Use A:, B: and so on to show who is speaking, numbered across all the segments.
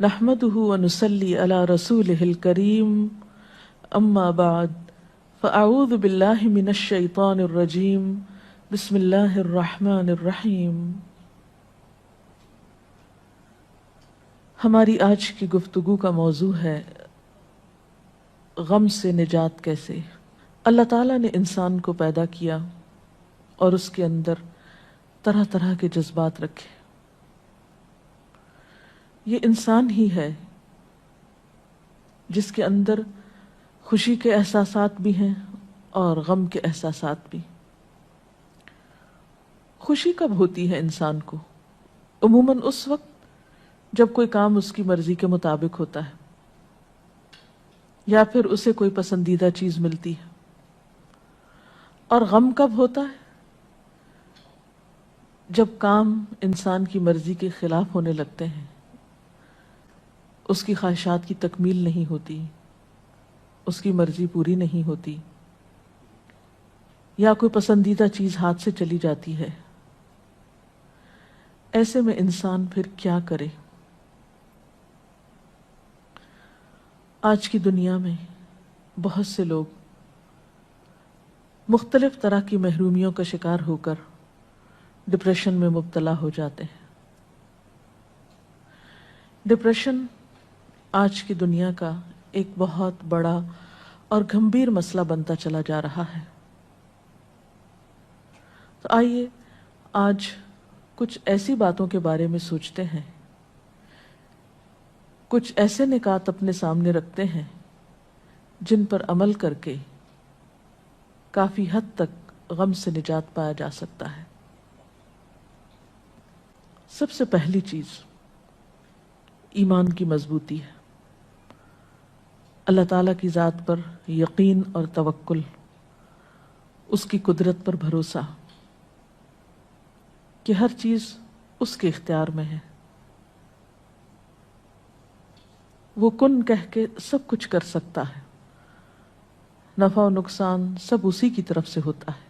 A: نحمده ونصلي على رسوله الكريم اما بعد فاعوذ بالله من الشيطان الرجيم بسم الله الرحمن الرحیم۔ ہماری آج کی گفتگو کا موضوع ہے غم سے نجات کیسے۔ اللہ تعالیٰ نے انسان کو پیدا کیا اور اس کے اندر طرح طرح کے جذبات رکھے۔ یہ انسان ہی ہے جس کے اندر خوشی کے احساسات بھی ہیں اور غم کے احساسات بھی۔ خوشی کب ہوتی ہے انسان کو؟ عموماً اس وقت جب کوئی کام اس کی مرضی کے مطابق ہوتا ہے یا پھر اسے کوئی پسندیدہ چیز ملتی ہے۔ اور غم کب ہوتا ہے؟ جب کام انسان کی مرضی کے خلاف ہونے لگتے ہیں، اس کی خواہشات کی تکمیل نہیں ہوتی، اس کی مرضی پوری نہیں ہوتی، یا کوئی پسندیدہ چیز ہاتھ سے چلی جاتی ہے۔ ایسے میں انسان پھر کیا کرے؟ آج کی دنیا میں بہت سے لوگ مختلف طرح کی محرومیوں کا شکار ہو کر ڈپریشن میں مبتلا ہو جاتے ہیں۔ ڈپریشن آج کی دنیا کا ایک بہت بڑا اور گمبھیر مسئلہ بنتا چلا جا رہا ہے۔ تو آئیے آج کچھ ایسی باتوں کے بارے میں سوچتے ہیں، کچھ ایسے نکات اپنے سامنے رکھتے ہیں جن پر عمل کر کے کافی حد تک غم سے نجات پایا جا سکتا ہے۔ سب سے پہلی چیز ایمان کی مضبوطی ہے، اللہ تعالیٰ کی ذات پر یقین اور توکل، اس کی قدرت پر بھروسہ کہ ہر چیز اس کے اختیار میں ہے۔ وہ کن کہہ کے سب کچھ کر سکتا ہے، نفع و نقصان سب اسی کی طرف سے ہوتا ہے۔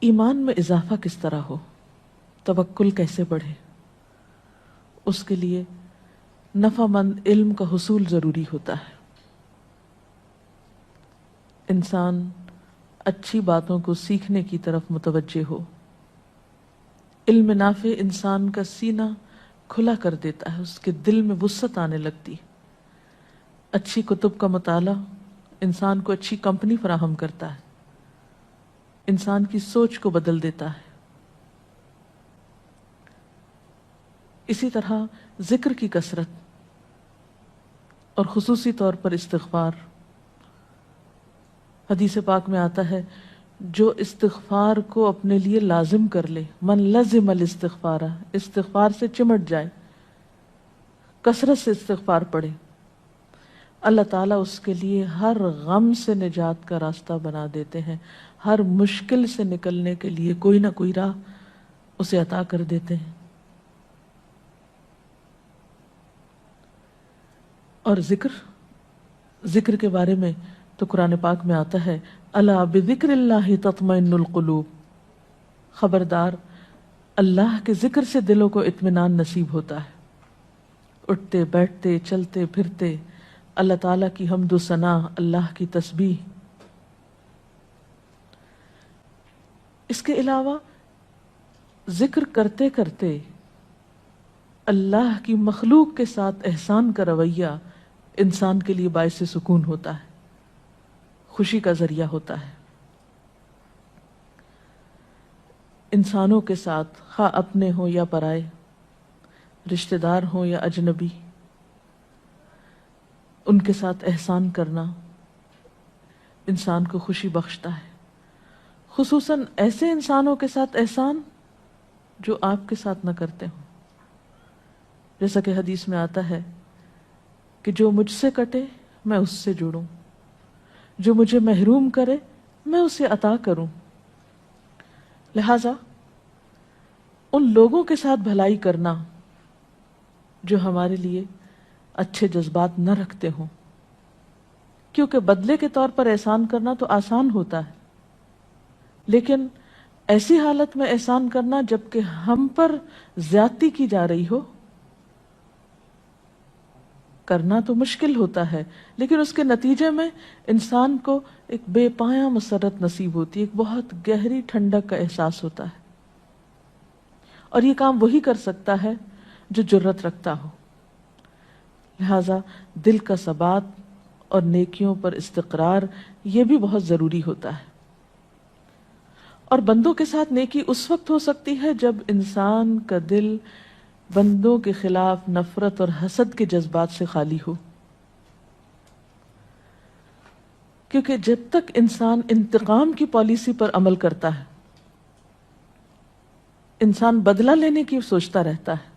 A: ایمان میں اضافہ کس طرح ہو، توکل کیسے بڑھے، اس کے لیے نفع مند علم کا حصول ضروری ہوتا ہے۔ انسان اچھی باتوں کو سیکھنے کی طرف متوجہ ہو۔ علم نافع انسان کا سینہ کھلا کر دیتا ہے، اس کے دل میں وسعت آنے لگتی ہے۔ اچھی کتب کا مطالعہ انسان کو اچھی کمپنی فراہم کرتا ہے، انسان کی سوچ کو بدل دیتا ہے۔ اسی طرح ذکر کی کثرت اور خصوصی طور پر استغفار۔ حدیث پاک میں آتا ہے جو استغفار کو اپنے لیے لازم کر لے، من لزم الاستغفار، استغفار سے چمٹ جائے، کثرت سے استغفار پڑھے، اللہ تعالیٰ اس کے لیے ہر غم سے نجات کا راستہ بنا دیتے ہیں، ہر مشکل سے نکلنے کے لیے کوئی نہ کوئی راہ اسے عطا کر دیتے ہیں۔ اور ذکر کے بارے میں تو قرآن پاک میں آتا ہے الا بذکر اللہ تطمئن القلوب، خبردار اللہ کے ذکر سے دلوں کو اطمینان نصیب ہوتا ہے۔ اٹھتے بیٹھتے چلتے پھرتے اللہ تعالیٰ کی حمد و ثنا، اللہ کی تسبیح۔ اس کے علاوہ ذکر کرتے کرتے اللہ کی مخلوق کے ساتھ احسان کا رویہ انسان کے لیے باعث سکون ہوتا ہے، خوشی کا ذریعہ ہوتا ہے۔ انسانوں کے ساتھ خواہ اپنے ہوں یا پرائے، رشتہ دار ہوں یا اجنبی، ان کے ساتھ احسان کرنا انسان کو خوشی بخشتا ہے۔ خصوصاً ایسے انسانوں کے ساتھ احسان جو آپ کے ساتھ نہ کرتے ہوں، جیسا کہ حدیث میں آتا ہے کہ جو مجھ سے کٹے میں اس سے جڑوں، جو مجھے محروم کرے میں اسے عطا کروں۔ لہذا ان لوگوں کے ساتھ بھلائی کرنا جو ہمارے لیے اچھے جذبات نہ رکھتے ہوں، کیونکہ بدلے کے طور پر احسان کرنا تو آسان ہوتا ہے، لیکن ایسی حالت میں احسان کرنا جبکہ ہم پر زیادتی کی جا رہی ہو، کرنا تو مشکل ہوتا ہے، لیکن اس کے نتیجے میں انسان کو ایک بے پایاں مسرت نصیب ہوتی ہے، ایک بہت گہری ٹھنڈک کا احساس ہوتا ہے، اور یہ کام وہی کر سکتا ہے جو جرت رکھتا ہو۔ لہذا دل کا ثبات اور نیکیوں پر استقرار یہ بھی بہت ضروری ہوتا ہے۔ اور بندوں کے ساتھ نیکی اس وقت ہو سکتی ہے جب انسان کا دل بندوں کے خلاف نفرت اور حسد کے جذبات سے خالی ہو، کیونکہ جب تک انسان انتقام کی پالیسی پر عمل کرتا ہے، انسان بدلہ لینے کی سوچتا رہتا ہے،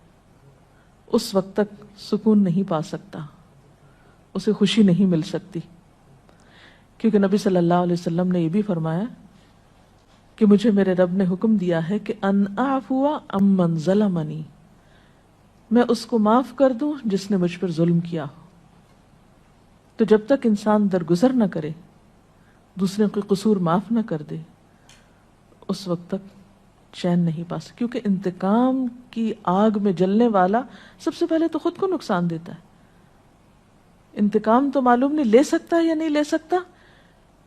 A: اس وقت تک سکون نہیں پا سکتا، اسے خوشی نہیں مل سکتی، کیونکہ نبی صلی اللہ علیہ وسلم نے یہ بھی فرمایا کہ مجھے میرے رب نے حکم دیا ہے کہ ان اعفو عمن ظلمنی، میں اس کو معاف کر دوں جس نے مجھ پر ظلم کیا ہو۔ تو جب تک انسان درگزر نہ کرے، دوسرے کے قصور معاف نہ کر دے، اس وقت تک چین نہیں پا سکتا، کیونکہ انتقام کی آگ میں جلنے والا سب سے پہلے تو خود کو نقصان دیتا ہے۔ انتقام تو معلوم نہیں لے سکتا ہے یا نہیں لے سکتا،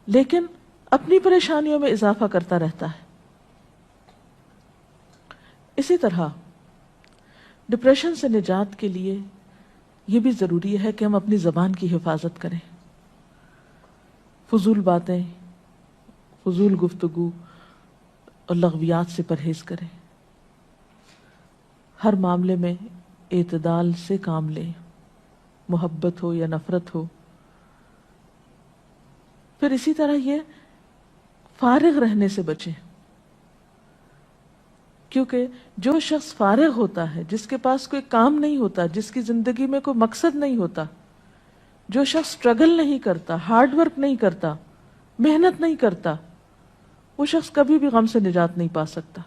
A: لیکن اپنی پریشانیوں میں اضافہ کرتا رہتا ہے۔ اسی طرح ڈپریشن سے نجات کے لیے یہ بھی ضروری ہے کہ ہم اپنی زبان کی حفاظت کریں، فضول باتیں، فضول گفتگو اور لغویات سے پرہیز کریں، ہر معاملے میں اعتدال سے کام لیں، محبت ہو یا نفرت ہو۔ پھر اسی طرح یہ فارغ رہنے سے بچیں، کیونکہ جو شخص فارغ ہوتا ہے، جس کے پاس کوئی کام نہیں ہوتا، جس کی زندگی میں کوئی مقصد نہیں ہوتا، جو شخص سٹرگل نہیں کرتا، ہارڈ ورک نہیں کرتا، محنت نہیں کرتا، وہ شخص کبھی بھی غم سے نجات نہیں پا سکتا۔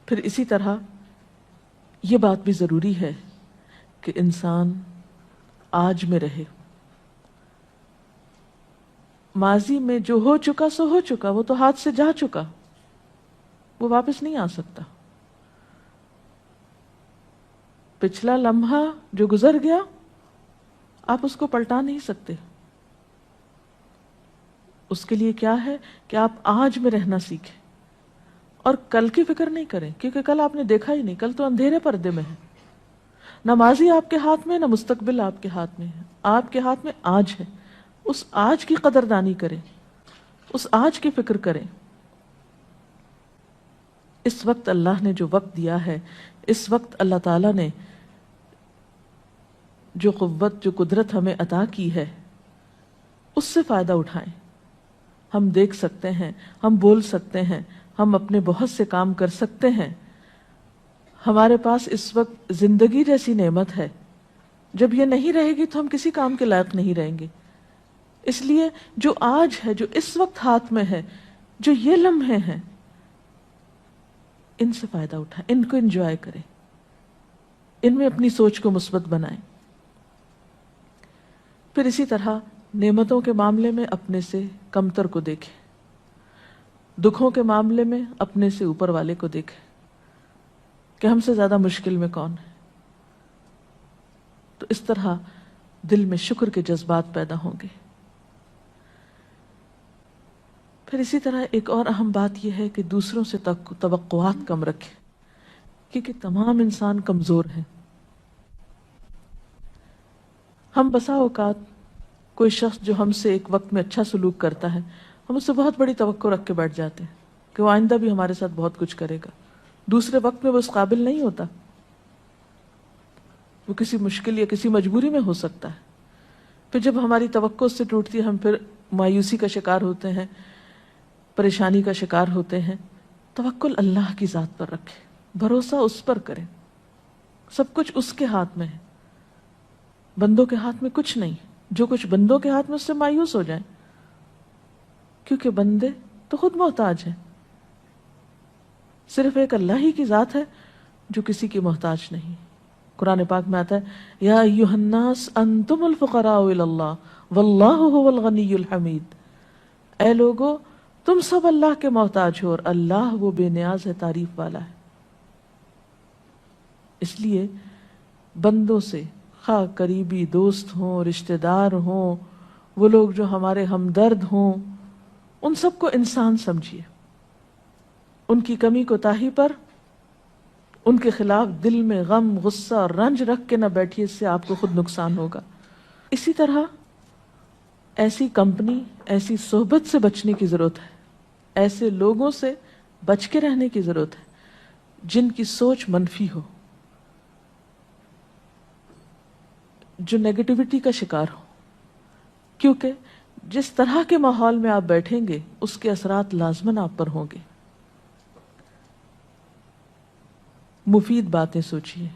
A: پھر اسی طرح یہ بات بھی ضروری ہے کہ انسان آج میں رہے، ماضی میں جو ہو چکا سو ہو چکا، وہ تو ہاتھ سے جا چکا، وہ واپس نہیں آ سکتا۔ پچھلا لمحہ جو گزر گیا آپ اس کو پلٹا نہیں سکتے۔ اس کے لیے کیا ہے کہ آپ آج میں رہنا سیکھیں اور کل کی فکر نہیں کریں، کیونکہ کل آپ نے دیکھا ہی نہیں، کل تو اندھیرے پردے میں ہے۔ نہ ماضی آپ کے ہاتھ میں، نہ مستقبل آپ کے ہاتھ میں ہے، آپ کے ہاتھ میں آج ہے۔ اس آج کی قدردانی کریں، اس آج کی فکر کریں۔ اس وقت اللہ نے جو وقت دیا ہے، اس وقت اللہ تعالیٰ نے جو قوت، جو قدرت ہمیں عطا کی ہے، اس سے فائدہ اٹھائیں۔ ہم دیکھ سکتے ہیں، ہم بول سکتے ہیں، ہم اپنے بہت سے کام کر سکتے ہیں۔ ہمارے پاس اس وقت زندگی جیسی نعمت ہے، جب یہ نہیں رہے گی تو ہم کسی کام کے لائق نہیں رہیں گے۔ اس لیے جو آج ہے، جو اس وقت ہاتھ میں ہے، جو یہ لمحے ہیں، ان سے فائدہ اٹھائیں، ان کو انجوائے کریں، ان میں اپنی سوچ کو مثبت بنائیں۔ پھر اسی طرح نعمتوں کے معاملے میں اپنے سے کمتر کو دیکھیں، دکھوں کے معاملے میں اپنے سے اوپر والے کو دیکھیں کہ ہم سے زیادہ مشکل میں کون ہے۔ تو اس طرح دل میں شکر کے جذبات پیدا ہوں گے۔ پھر اسی طرح ایک اور اہم بات یہ ہے کہ دوسروں سے توقعات کم رکھیں، کیونکہ تمام انسان کمزور ہیں۔ ہم بسا اوقات کوئی شخص جو ہم سے ایک وقت میں اچھا سلوک کرتا ہے، ہم اس سے بہت بڑی توقع رکھ کے بیٹھ جاتے ہیں کہ وہ آئندہ بھی ہمارے ساتھ بہت کچھ کرے گا۔ دوسرے وقت میں وہ اس قابل نہیں ہوتا، وہ کسی مشکل یا کسی مجبوری میں ہو سکتا ہے۔ پھر جب ہماری توقع اس سے ٹوٹتی ہے، ہم پھر مایوسی کا شکار ہوتے ہیں، پریشانی کا شکار ہوتے ہیں۔ توکل اللہ کی ذات پر رکھیں، بھروسہ اس پر کریں، سب کچھ اس کے ہاتھ میں ہے، بندوں کے ہاتھ میں کچھ نہیں۔ جو کچھ بندوں کے ہاتھ میں، اس سے مایوس ہو جائیں، کیونکہ بندے تو خود محتاج ہیں۔ صرف ایک اللہ ہی کی ذات ہے جو کسی کی محتاج نہیں۔ قرآن پاک میں آتا ہے یا ایھا الناس انتم الفقراء الی اللہ واللہ هو الغنی الحمید۔ اے لوگو، تم سب اللہ کے محتاج ہو اور اللہ وہ بے نیاز ہے، تعریف والا ہے۔ اس لیے بندوں سے، خواہ قریبی دوست ہوں، رشتہ دار ہوں، وہ لوگ جو ہمارے ہمدرد ہوں، ان سب کو انسان سمجھیے، ان کی کمی کوتاہی پر ان کے خلاف دل میں غم، غصہ اور رنج رکھ کے نہ بیٹھیے، اس سے آپ کو خود نقصان ہوگا۔ اسی طرح ایسی کمپنی، ایسی صحبت سے بچنے کی ضرورت ہے، ایسے لوگوں سے بچ کے رہنے کی ضرورت ہے جن کی سوچ منفی ہو، جو نیگیٹیوٹی کا شکار ہو، کیونکہ جس طرح کے ماحول میں آپ بیٹھیں گے اس کے اثرات لازماً آپ پر ہوں گے۔ مفید باتیں سوچیے،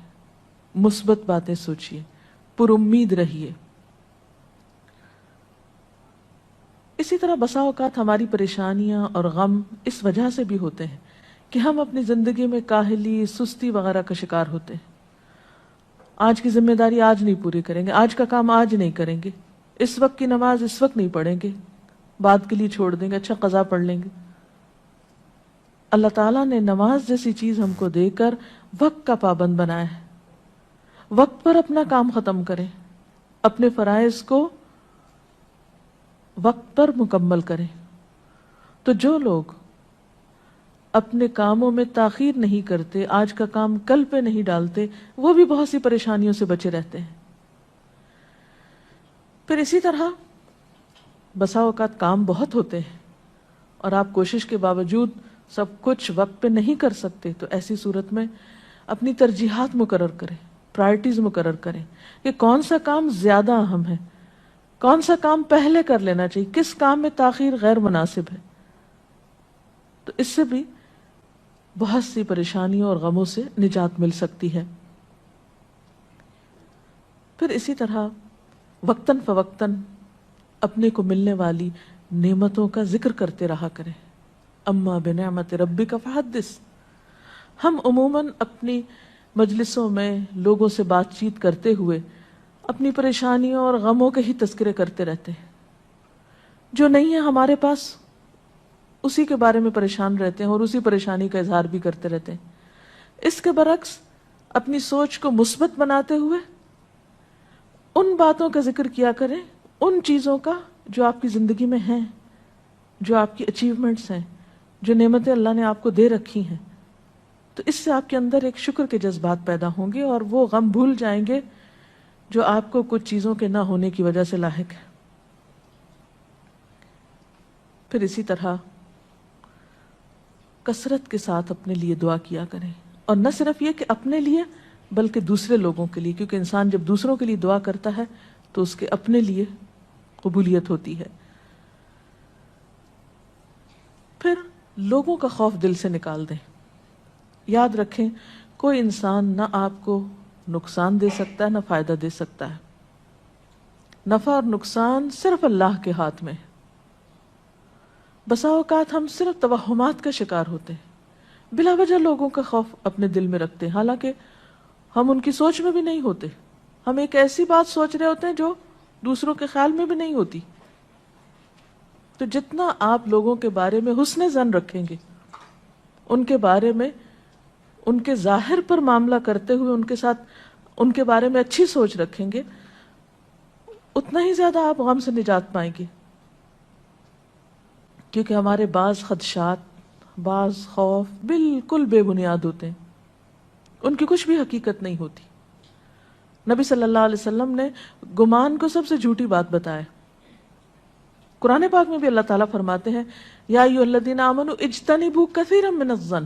A: مثبت باتیں سوچیے، پر امید رہیے۔ اسی طرح بسا اوقات ہماری پریشانیاں اور غم اس وجہ سے بھی ہوتے ہیں کہ ہم اپنی زندگی میں کاہلی، سستی وغیرہ کا شکار ہوتے ہیں۔ آج کی ذمہ داری آج نہیں پوری کریں گے، آج کا کام آج نہیں کریں گے، اس وقت کی نماز اس وقت نہیں پڑھیں گے، بعد کے لیے چھوڑ دیں گے، اچھا قضا پڑھ لیں گے۔ اللہ تعالیٰ نے نماز جیسی چیز ہم کو دے کر وقت کا پابند بنایا ہے۔ وقت پر اپنا کام ختم کریں، اپنے فرائض کو وقت پر مکمل کریں۔ تو جو لوگ اپنے کاموں میں تاخیر نہیں کرتے، آج کا کام کل پہ نہیں ڈالتے، وہ بھی بہت سی پریشانیوں سے بچے رہتے ہیں۔ پھر اسی طرح بسا اوقات کام بہت ہوتے ہیں اور آپ کوشش کے باوجود سب کچھ وقت پہ نہیں کر سکتے، تو ایسی صورت میں اپنی ترجیحات مقرر کریں، پرائرٹیز مقرر کریں کہ کون سا کام زیادہ اہم ہے، کون سا کام پہلے کر لینا چاہیے، کس کام میں تاخیر غیر مناسب ہے۔ تو اس سے بھی بہت سی پریشانیوں اور غموں سے نجات مل سکتی ہے۔ پھر اسی طرح وقتاً فوقتاً اپنے کو ملنے والی نعمتوں کا ذکر کرتے رہا کریں۔ اما بنعمت ربک فحدث۔ ہم عموماً اپنی مجلسوں میں لوگوں سے بات چیت کرتے ہوئے اپنی پریشانیوں اور غموں کے ہی تذکرے کرتے رہتے ہیں، جو نہیں ہے ہمارے پاس اسی کے بارے میں پریشان رہتے ہیں اور اسی پریشانی کا اظہار بھی کرتے رہتے ہیں۔ اس کے برعکس اپنی سوچ کو مثبت بناتے ہوئے ان باتوں کا ذکر کیا کریں، ان چیزوں کا جو آپ کی زندگی میں ہیں، جو آپ کی اچیومنٹس ہیں، جو نعمتیں اللہ نے آپ کو دے رکھی ہیں۔ تو اس سے آپ کے اندر ایک شکر کے جذبات پیدا ہوں گے اور وہ غم بھول جائیں گے جو آپ کو کچھ چیزوں کے نہ ہونے کی وجہ سے لاحق ہے۔ پھر اسی طرح کثرت کے ساتھ اپنے لیے دعا کیا کریں، اور نہ صرف یہ کہ اپنے لیے بلکہ دوسرے لوگوں کے لیے، کیونکہ انسان جب دوسروں کے لیے دعا کرتا ہے تو اس کے اپنے لیے قبولیت ہوتی ہے۔ پھر لوگوں کا خوف دل سے نکال دیں۔ یاد رکھیں کوئی انسان نہ آپ کو نقصان دے سکتا ہے نہ فائدہ دے سکتا ہے، نفع اور نقصان صرف اللہ کے ہاتھ میں ہے۔ بسا اوقات ہم صرف توہمات کا شکار ہوتے ہیں، بلا وجہ لوگوں کا خوف اپنے دل میں رکھتے ہیں، حالانکہ ہم ان کی سوچ میں بھی نہیں ہوتے۔ ہم ایک ایسی بات سوچ رہے ہوتے ہیں جو دوسروں کے خیال میں بھی نہیں ہوتی۔ تو جتنا آپ لوگوں کے بارے میں حسن ظن رکھیں گے، ان کے بارے میں، ان کے ظاہر پر معاملہ کرتے ہوئے ان کے ساتھ ان کے بارے میں اچھی سوچ رکھیں گے، اتنا ہی زیادہ آپ غم سے نجات پائیں گے۔ کیونکہ ہمارے بعض خدشات، بعض خوف بالکل بے بنیاد ہوتے ہیں، ان کی کچھ بھی حقیقت نہیں ہوتی۔ نبی صلی اللہ علیہ وسلم نے گمان کو سب سے جھوٹی بات بتایا۔ قرآن پاک میں بھی اللہ تعالیٰ فرماتے ہیں یا ایھا الذین آمنوا اجتنبوا کثیرا من الظن،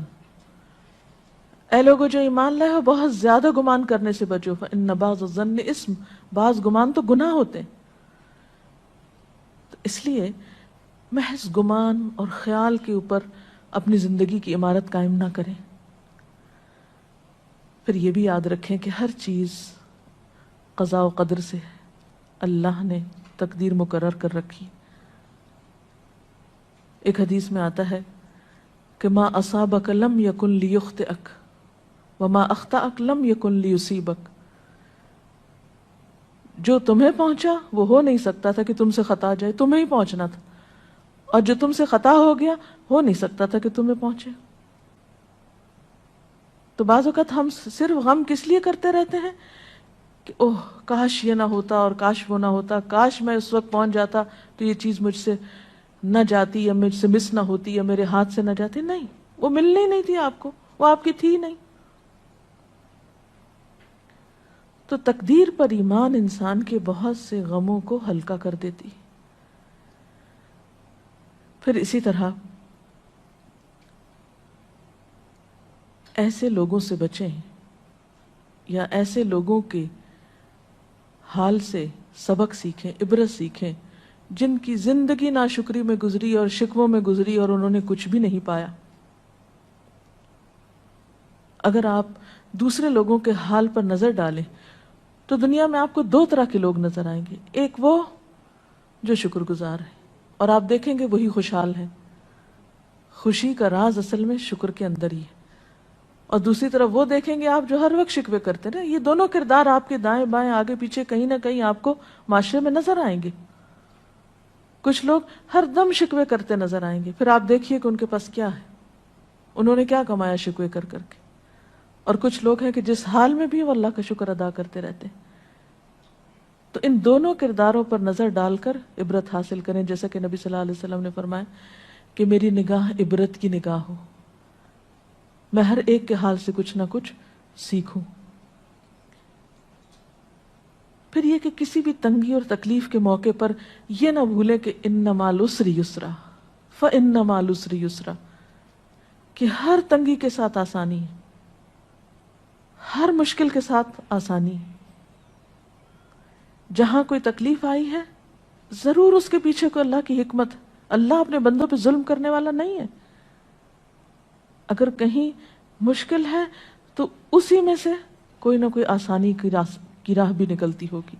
A: اے لوگوں جو ایمان لائے ہو بہت زیادہ گمان کرنے سے بچو، فإن بعض الظن اسم، بعض گمان تو گناہ ہوتے ہیں۔ تو اس لیے محض گمان اور خیال کے اوپر اپنی زندگی کی عمارت قائم نہ کریں۔ پھر یہ بھی یاد رکھیں کہ ہر چیز قضاء و قدر سے اللہ نے تقدیر مقرر کر رکھی۔ ایک حدیث میں آتا ہے کہ ما اصابک لم یکن لیخطئک وما اخطأک لم یکن لیصیبک، جو تمہیں پہنچا وہ ہو نہیں سکتا تھا کہ تم سے خطا جائے، تمہیں ہی پہنچنا تھا، اور جو تم سے خطا ہو گیا ہو نہیں سکتا تھا کہ تمہیں پہنچے. تو بعض اوقات ہم صرف غم کس لیے کرتے رہتے ہیں کہ اوہ کاش یہ نہ ہوتا اور کاش وہ نہ ہوتا، کاش میں اس وقت پہنچ جاتا تو یہ چیز مجھ سے نہ جاتی یا مجھ سے مس نہ ہوتی یا میرے ہاتھ سے نہ جاتی. نہیں، وہ ملنی نہیں تھی آپ کو، وہ آپ کی تھی نہیں. تو تقدیر پر ایمان انسان کے بہت سے غموں کو ہلکا کر دیتی. پھر اسی طرح ایسے لوگوں سے بچیں یا ایسے لوگوں کے حال سے سبق سیکھیں، عبرت سیکھیں جن کی زندگی ناشکری میں گزری اور شکووں میں گزری اور انہوں نے کچھ بھی نہیں پایا. اگر آپ دوسرے لوگوں کے حال پر نظر ڈالیں تو دنیا میں آپ کو دو طرح کے لوگ نظر آئیں گے. ایک وہ جو شکر گزار ہے اور آپ دیکھیں گے وہی خوشحال ہے. خوشی کا راز اصل میں شکر کے اندر ہی ہے. اور دوسری طرف وہ دیکھیں گے آپ جو ہر وقت شکوے کرتے رہے. یہ دونوں کردار آپ کے دائیں بائیں آگے پیچھے کہیں نہ کہیں آپ کو معاشرے میں نظر آئیں گے. کچھ لوگ ہر دم شکوے کرتے نظر آئیں گے، پھر آپ دیکھیے کہ ان کے پاس کیا ہے، انہوں نے کیا کمایا شکوے کر کر کے. اور کچھ لوگ ہیں کہ جس حال میں بھی وہ اللہ کا شکر ادا کرتے رہتے ہیں. تو ان دونوں کرداروں پر نظر ڈال کر عبرت حاصل کریں، جیسا کہ نبی صلی اللہ علیہ وسلم نے فرمایا کہ میری نگاہ عبرت کی نگاہ ہو، میں ہر ایک کے حال سے کچھ نہ کچھ سیکھوں. پھر یہ کہ کسی بھی تنگی اور تکلیف کے موقع پر یہ نہ بھولیں کہ ان مع العسر یسرا فان مع العسر یسرا، کہ ہر تنگی کے ساتھ آسانی ہے، ہر مشکل کے ساتھ آسانی ہے. جہاں کوئی تکلیف آئی ہے ضرور اس کے پیچھے کوئی اللہ کی حکمت. اللہ اپنے بندوں پہ ظلم کرنے والا نہیں ہے. اگر کہیں مشکل ہے تو اسی میں سے کوئی نہ کوئی آسانی کی راہ بھی نکلتی ہوگی.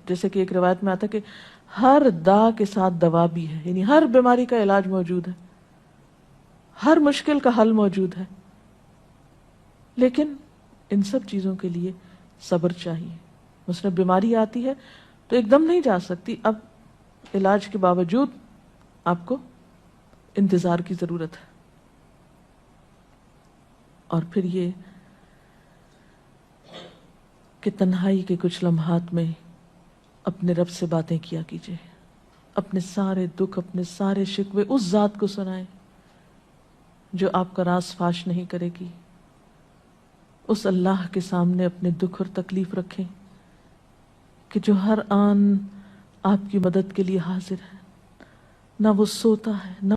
A: جیسے کہ ایک روایت میں آتا ہے کہ ہر دا کے ساتھ دوا بھی ہے، یعنی ہر بیماری کا علاج موجود ہے، ہر مشکل کا حل موجود ہے. لیکن ان سب چیزوں کے لیے صبر چاہیے. مثلا بیماری آتی ہے تو ایک دم نہیں جا سکتی، اب علاج کے باوجود آپ کو انتظار کی ضرورت ہے. اور پھر یہ کہ تنہائی کے کچھ لمحات میں اپنے رب سے باتیں کیا کیجیے، اپنے سارے دکھ، اپنے سارے شکوے اس ذات کو سنائیں جو آپ کا راز فاش نہیں کرے گی. اس اللہ کے سامنے اپنے دکھ اور تکلیف رکھیں کہ جو ہر آن آپ کی مدد کے لیے حاضر ہے. نہ وہ سوتا ہے، نہ